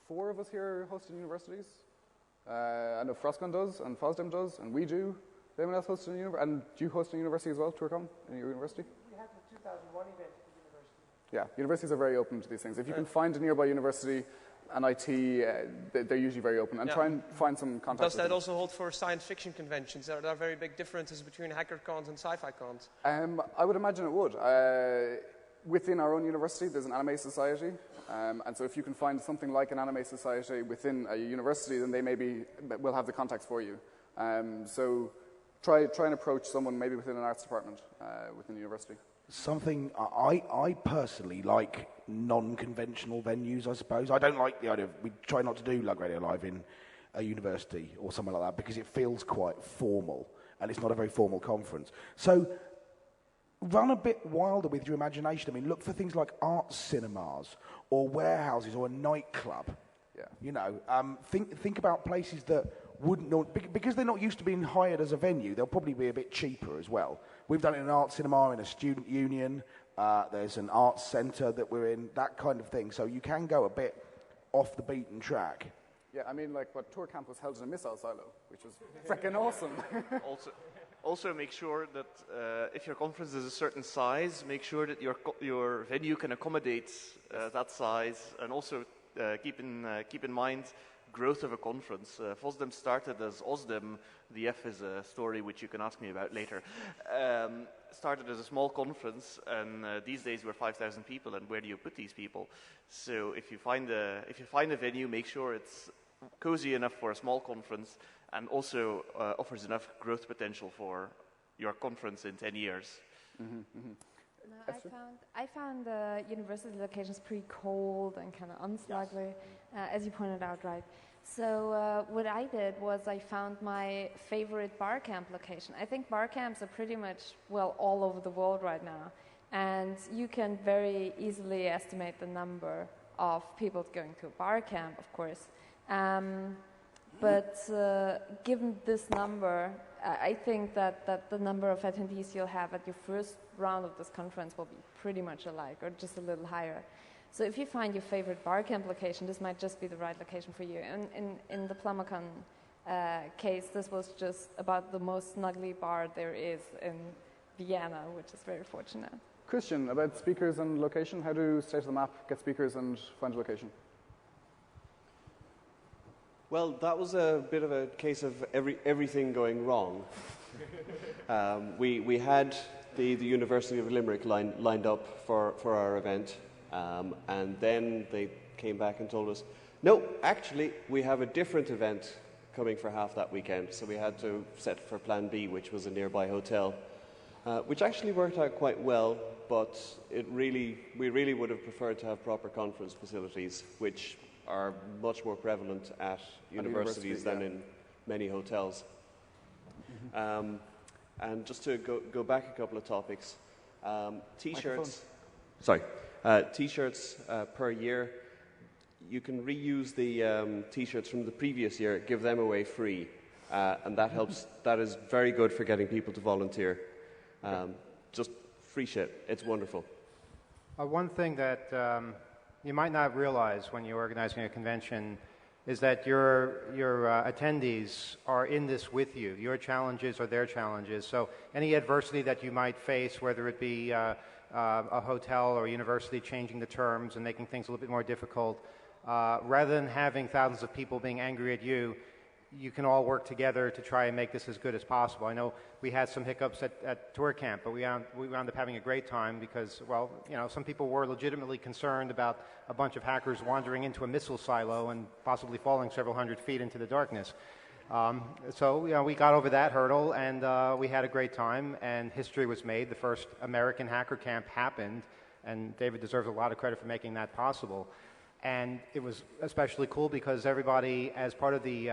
4 of us here hosting universities? I know Frostcon does, and FOSDEM does, and we do. Does anyone else host a university? And do you host a university as well, TourCon, in your university? We had the 2001 event at the university. Yeah, universities are very open to these things. If you can find a nearby university and IT, they're usually very open. And try and find some contacts. Does that also hold for science fiction conventions? Are there very big differences between hacker cons and sci-fi cons? I would imagine it would. Within our own university, there's an anime society. And so if you can find something like an anime society within a university, then they will have the contacts for you. So try and approach someone maybe within an arts department within the university. Something I personally like non-conventional venues, I suppose. I don't like the idea of, we try not to do Lug Radio Live in a university or somewhere like that because it feels quite formal and it's not a very formal conference. So run a bit wilder with your imagination. I mean, look for things like art cinemas or warehouses or a nightclub. Yeah. You know, think about places that wouldn't know, because they're not used to being hired as a venue, they'll probably be a bit cheaper as well. We've done it in an art cinema, in a student union, there's an arts centre that we're in, that kind of thing. So you can go a bit off the beaten track. Yeah, I mean, like what Tour Camp was held in a missile silo, which was freaking awesome. Also make sure that if your conference is a certain size, make sure that your venue can accommodate that size, and also keep in mind growth of a conference. FOSDEM started as OSDEM. The F is a story which you can ask me about later. Started as a small conference, and these days we're 5,000 people. And where do you put these people? So if you find a venue, make sure it's cozy enough for a small conference, and also offers enough growth potential for your conference in 10 years. Mm-hmm, mm-hmm. No, I found the university locations pretty cold and kind of unsightly, as you pointed out, right? So what I did was I found my favorite bar camp location. I think bar camps are pretty much, well, all over the world right now. And you can very easily estimate the number of people going to a bar camp, of course. But given this number, I think that the number of attendees you'll have at your first round of this conference will be pretty much alike, or just a little higher. So if you find your favorite bar camp location, this might just be the right location for you. And in the PlumberCon case, this was just about the most snuggly bar there is in Vienna, which is very fortunate. Christian, about speakers and location, how do State of the Map get speakers and find a location? Well, that was a bit of a case of everything going wrong. We had the University of Limerick lined up for our event, and then they came back and told us, no, actually, we have a different event coming for half that weekend. So we had to set for Plan B, which was a nearby hotel, which actually worked out quite well, but we really would have preferred to have proper conference facilities, which are much more prevalent at universities than in many hotels. Mm-hmm. And just to go back a couple of topics, T-shirts. T-shirts per year. you can reuse the T-shirts from the previous year, give them away free, and that helps. That is very good for getting people to volunteer. Just free shit. It's wonderful. One thing that you might not realize when you're organizing a convention is that your attendees are in this with you. Your challenges are their challenges. So any adversity that you might face, whether it be a hotel or a university changing the terms and making things a little bit more difficult, rather than having thousands of people being angry at you, you can all work together to try and make this as good as possible. I know we had some hiccups at tour camp, but we wound up having a great time because, well, you know, some people were legitimately concerned about a bunch of hackers wandering into a missile silo and possibly falling several hundred feet into the darkness. So, you know, we got over that hurdle, and we had a great time, and history was made. The first American hacker camp happened, and David deserves a lot of credit for making that possible. And it was especially cool because everybody, as part of the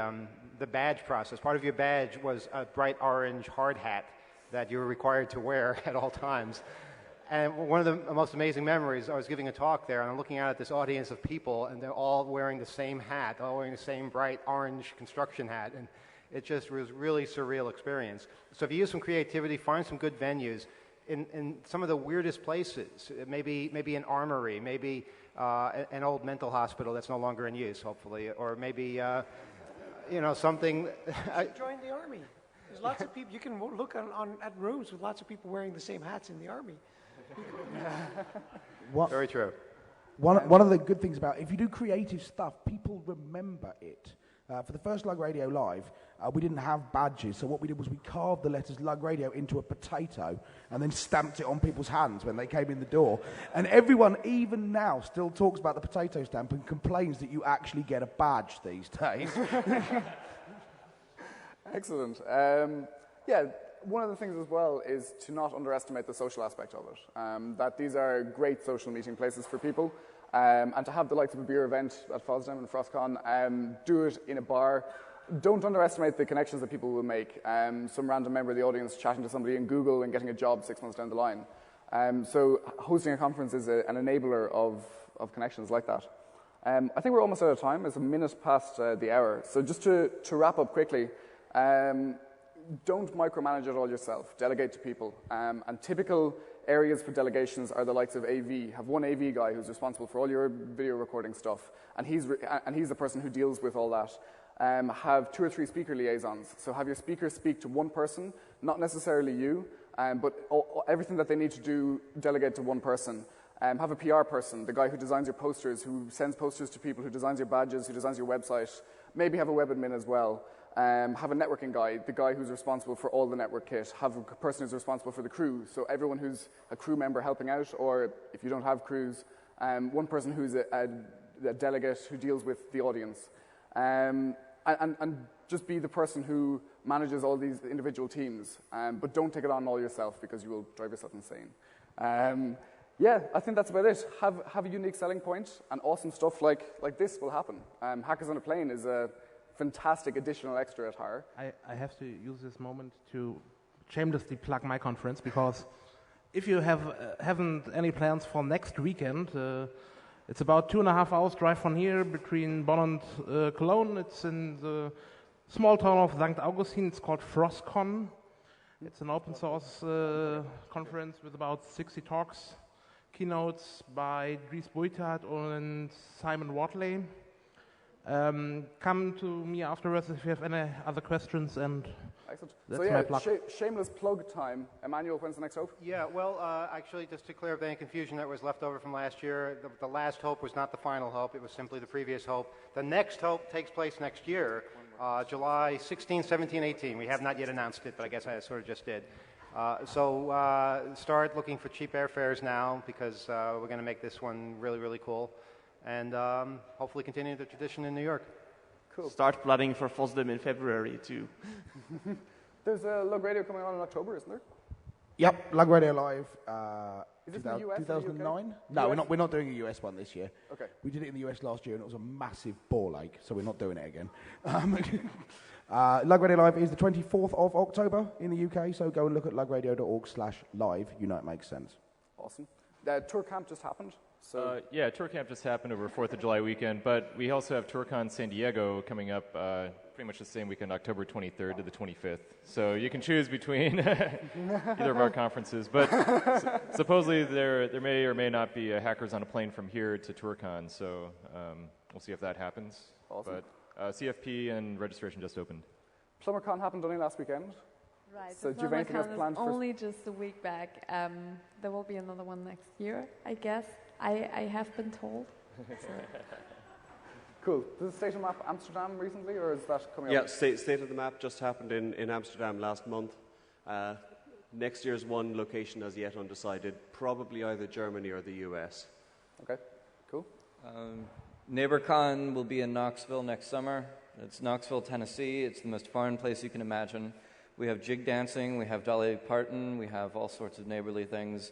badge process, part of your badge was a bright orange hard hat that you were required to wear at all times. And one of the most amazing memories, I was giving a talk there, and I'm looking out at this audience of people, and they're all wearing the same hat, all wearing the same bright orange construction hat, and it just was a really surreal experience. So if you use some creativity, find some good venues in some of the weirdest places, maybe an armory, maybe an old mental hospital that's no longer in use, hopefully, or maybe, you know, something. Join the army. There's lots of people. You can look at rooms with lots of people wearing the same hats in the army. Very true. One of the good things about, if you do creative stuff, people remember it. For the first Lug Radio Live, we didn't have badges, so what we did was we carved the letters Lug Radio into a potato and then stamped it on people's hands when they came in the door. And everyone, even now, still talks about the potato stamp and complains that you actually get a badge these days. Excellent. Yeah, one of the things as well is to not underestimate the social aspect of it, that these are great social meeting places for people. And to have the likes of a beer event at FOSDEM and FrostCon, do it in a bar. Don't underestimate the connections that people will make. Some random member of the audience chatting to somebody in Google and getting a job 6 months down the line. So hosting a conference is an enabler of connections like that. I think we're almost out of time. It's a minute past the hour. So just to wrap up quickly, don't micromanage it all yourself. Delegate to people. And typical areas for delegations are the likes of AV. Have one AV guy who's responsible for all your video recording stuff, and he's the person who deals with all that. Have 2 or 3 speaker liaisons. So have your speakers speak to one person, not necessarily you, but everything that they need to do, delegate to one person. Have a PR person, the guy who designs your posters, who sends posters to people, who designs your badges, who designs your website. Maybe have a web admin as well. Have a networking guy, the guy who's responsible for all the network kit. Have a person who's responsible for the crew. So everyone who's a crew member helping out, or if you don't have crews, one person who's a delegate who deals with the audience. And just be the person who manages all these individual teams. But don't take it on all yourself because you will drive yourself insane. Yeah, I think that's about it. Have a unique selling point, and awesome stuff like this will happen. Hackers on a Plane is a fantastic additional extra at HAR. I have to use this moment to shamelessly plug my conference, because if you haven't any plans for next weekend, it's about 2.5 hours drive from here between Bonn and Cologne. It's in the small town of St. Augustin. It's called FrostCon. It's an open source conference with about 60 talks, keynotes by Dries Boytard and Simon Wortley. Come to me afterwards if you have any other questions, and excellent. That's my plug. Shameless plug time. Emmanuel, when's the next Hope? Yeah, well, actually, just to clear up any confusion that was left over from last year, the last Hope was not the final Hope. It was simply the previous Hope. The next Hope takes place next year, July 16, 17, 18. We have not yet announced it, but I guess I sort of just did. So start looking for cheap airfares now, because we're going to make this one really, really cool. And hopefully continue the tradition in New York. Cool. Start planning for FOSDEM in February too. There's a Lug Radio coming on in October, isn't there? Yep, Lug Radio Live. Is this in the US? 2009? No, we're not doing a US one this year. Okay. We did it in the US last year, and it was a massive ball ache, so we're not doing it again. Lug Radio Live is the 24th of October in the UK, so go and look at lugradio.org/live. You know it makes sense. Awesome. The tour camp just happened. So yeah, TourCamp just happened over 4th of July weekend, but we also have TourCon San Diego coming up pretty much the same weekend, October 23rd to the 25th. So you can choose between either of our conferences. But supposedly there may or may not be hackers on a plane from here to TourCon, so we'll see if that happens. Awesome. But CFP and registration just opened. PlumberCon happened only last weekend. Right. So do you have anything else planned for? Only just a week back. There will be another one next year, I guess. I have been told. So. Cool. Did the State of the Map Amsterdam recently, or is that coming up? Yeah, State of the Map just happened in Amsterdam last month. Next year's one location as yet undecided, probably either Germany or the US. Okay, cool. NeighborCon will be in Knoxville next summer. It's Knoxville, Tennessee. It's the most foreign place you can imagine. We have jig dancing, we have Dolly Parton, we have all sorts of neighborly things.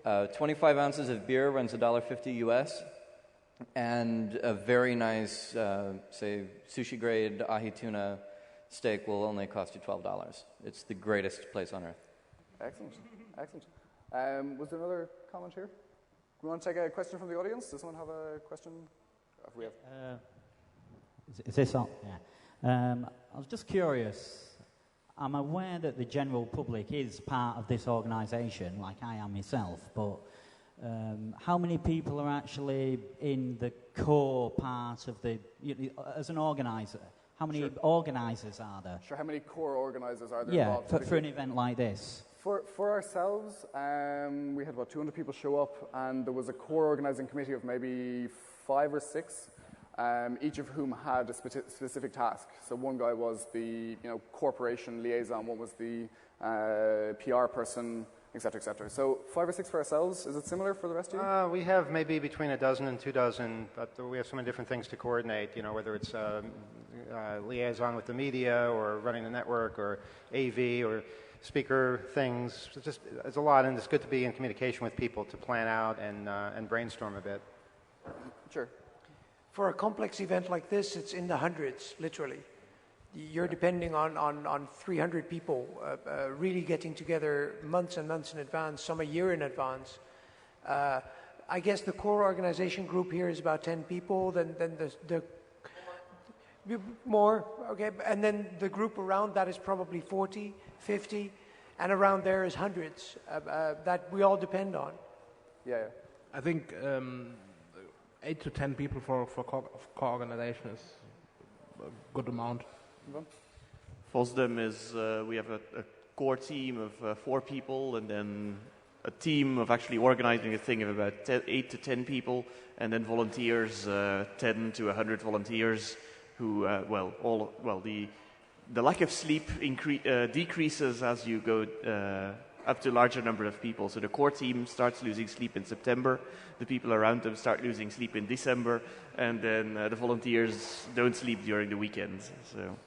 25 ounces of beer runs $1.50 US, and a very nice, say, sushi-grade ahi tuna steak will only cost you $12. It's the greatest place on earth. Excellent, excellent. Was there another comment here? We want to take a question from the audience? Does someone have a question? If we have. Is this on? Yeah. I was just curious. I'm aware that the general public is part of this organisation, like I am myself, but how many people are actually in the core part of the, as an organiser? How many organisers are there? Sure, how many core organisers are there involved? Yeah, for an event like this. For ourselves, we had about 200 people show up, and there was a core organising committee of maybe 5 or 6. Each of whom had a specific task. So one guy was the corporation liaison, one was the PR person, etc., etc. So 5 or 6 for ourselves. Is it similar for the rest of you? We have maybe between a dozen and 2 dozen, but we have so many different things to coordinate. Whether it's liaison with the media, or running the network, or AV, or speaker things. It's a lot, and it's good to be in communication with people to plan out and brainstorm a bit. Sure. For a complex event like this, it's in the hundreds, literally. You're depending on 300 people really getting together months and months in advance, some a year in advance. I guess the core organization group here is about 10 people, then the more, okay, and then the group around that is probably 40, 50, and around there is hundreds that we all depend on. Yeah. I think 8 to 10 people for co-organization is a good amount. FOSDEM is, we have a core team of 4 people, and then a team of actually organizing a thing of about 8 to 10 people, and then volunteers, 10 to 100 volunteers who, the lack of sleep decreases as you go up to a larger number of people. So the core team starts losing sleep in September, the people around them start losing sleep in December, and then the volunteers don't sleep during the weekends. So,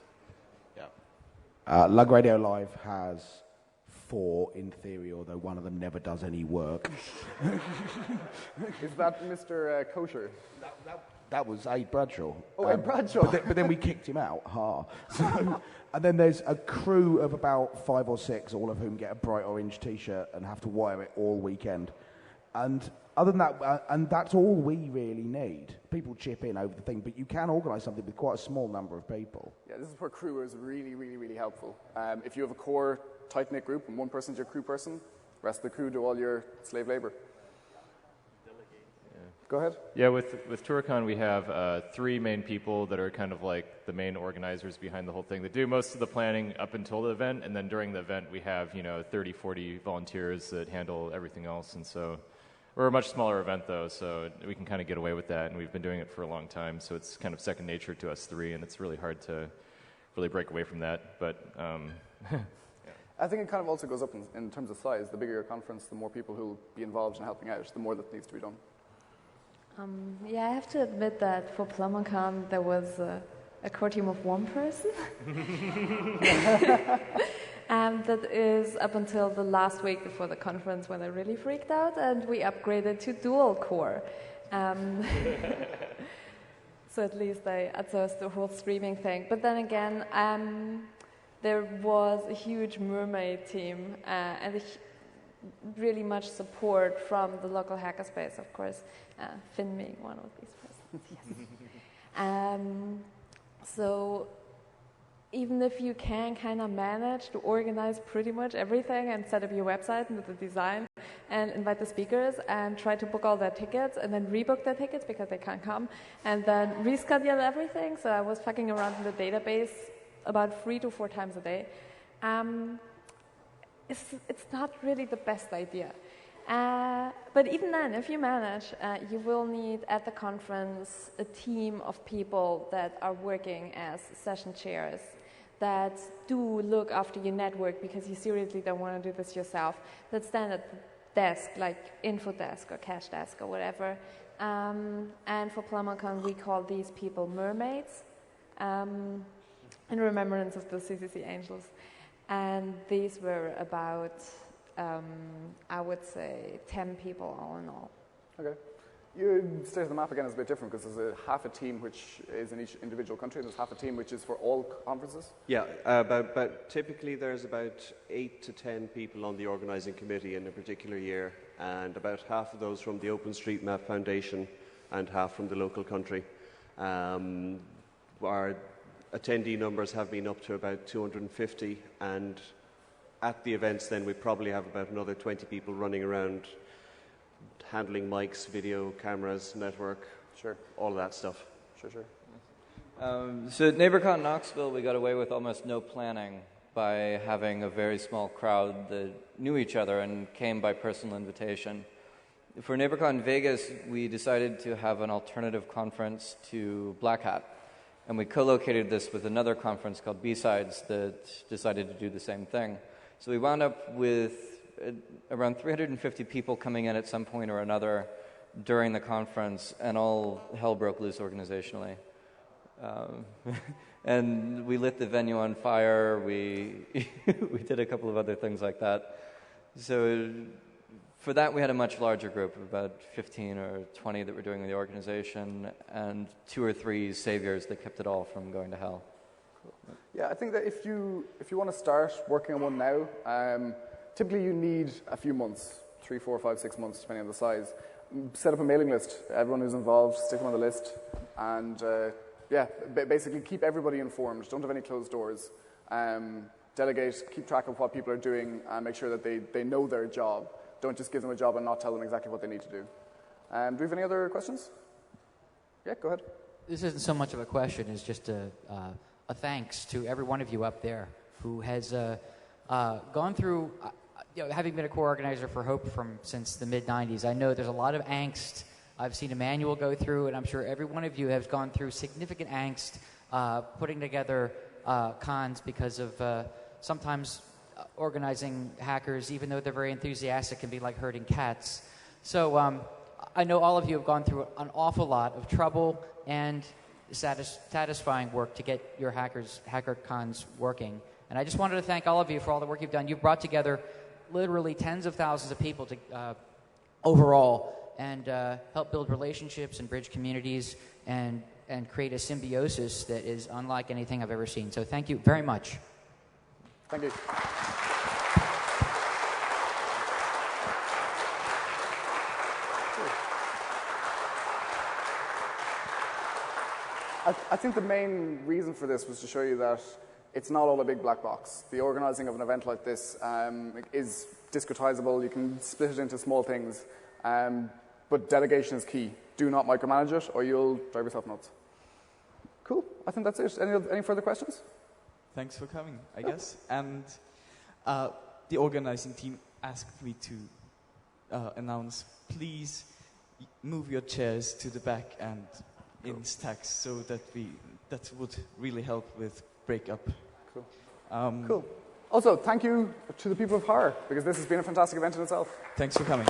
yeah. Lug Radio Live has 4 in theory, although one of them never does any work. Is that Mr. Kosher? That was Abe Bradshaw. Oh, Abe Bradshaw. But then we kicked him out, HAR. So, and then there's a crew of about 5 or 6, all of whom get a bright orange T-shirt and have to wire it all weekend. And other than that, and that's all we really need. People chip in over the thing, but you can organise something with quite a small number of people. Yeah, this is where crew is really, really, really helpful. If you have a core tight-knit group and one person's your crew person, the rest of the crew do all your slave labour. Go ahead. Yeah, with TourCon we have 3 main people that are kind of like the main organizers behind the whole thing that do most of the planning up until the event, and then during the event we have 30, 40 volunteers that handle everything else. And so we're a much smaller event though, so we can kind of get away with that, and we've been doing it for a long time, so it's kind of second nature to us 3, and it's really hard to really break away from that. But I think it kind of also goes up in terms of size. The bigger your conference, the more people who will be involved in helping out, the more that needs to be done. Yeah, I have to admit that for PlumberCon there was a core team of 1 person. And that is up until the last week before the conference when I really freaked out, and we upgraded to dual core. So at least I outsourced the whole streaming thing. But then again, there was a huge mermaid team, and really much support from the local hackerspace, of course, Finn being one of these persons. Yes. So even if you can kind of manage to organize pretty much everything and set up your website and the design and invite the speakers and try to book all their tickets and then rebook their tickets because they can't come and then reschedule everything. So I was fucking around in the database about 3 to 4 times a day. It's not really the best idea. But even then, if you manage, you will need at the conference a team of people that are working as session chairs, that do look after your network because you seriously don't want to do this yourself, that stand at the desk, like info desk or cash desk or whatever. And for PlumberCon, we call these people mermaids, in remembrance of the CCC angels. And these were about, I would say, 10 people all in all. Okay. Your state of the map again is a bit different because there's half a team which is in each individual country and there's half a team which is for all conferences? Yeah, but typically there's about 8 to 10 people on the organising committee in a particular year, and about half of those from the OpenStreetMap Foundation and half from the local country. Our attendee numbers have been up to about 250, and at the events then we probably have about another 20 people running around handling mics, video, cameras, network, all of that stuff. So at NeighborCon Knoxville, we got away with almost no planning by having a very small crowd that knew each other and came by personal invitation. For NeighborCon Vegas, we decided to have an alternative conference to Black Hat. And we co-located this with another conference called B-Sides that decided to do the same thing. So we wound up with around 350 people coming in at some point or another during the conference, and all hell broke loose organizationally. And we lit the venue on fire. We did a couple of other things like that. So for that, we had a much larger group of about 15 or 20 that were doing the organization, and 2 or 3 saviors that kept it all from going to hell. Yeah, I think that if you want to start working on one now, typically you need a few months, 3, 4, 5, 6 months, depending on the size. Set up a mailing list. Everyone who's involved, stick them on the list, and basically keep everybody informed. Don't have any closed doors. Delegate, keep track of what people are doing, and make sure that they know their job. Don't just give them a job and not tell them exactly what they need to do. Do we have any other questions? Yeah, go ahead. This isn't so much of a question, it's just a thanks to every one of you up there who has gone through, having been a core organizer for Hope since the mid-'90s, I know there's a lot of angst. I've seen Emmanuel go through, and I'm sure every one of you has gone through significant angst putting together cons because of sometimes organizing hackers, even though they're very enthusiastic, can be like herding cats. So I know all of you have gone through an awful lot of trouble and satisfying work to get your hacker cons working. And I just wanted to thank all of you for all the work you've done. You've brought together literally tens of thousands of people to overall and help build relationships and bridge communities and create a symbiosis that is unlike anything I've ever seen. So thank you very much. Thank you. I think the main reason for this was to show you that it's not all a big black box. The organizing of an event like this is discretizable. You can split it into small things, but delegation is key. Do not micromanage it or you'll drive yourself nuts. Cool. I think that's it. Any further questions? Thanks for coming, I guess. And the organizing team asked me to announce, please move your chairs to the back and in stacks, so that would really help with breakup. Cool. Cool. Also, thank you to the people of HAR, because this has been a fantastic event in itself. Thanks for coming.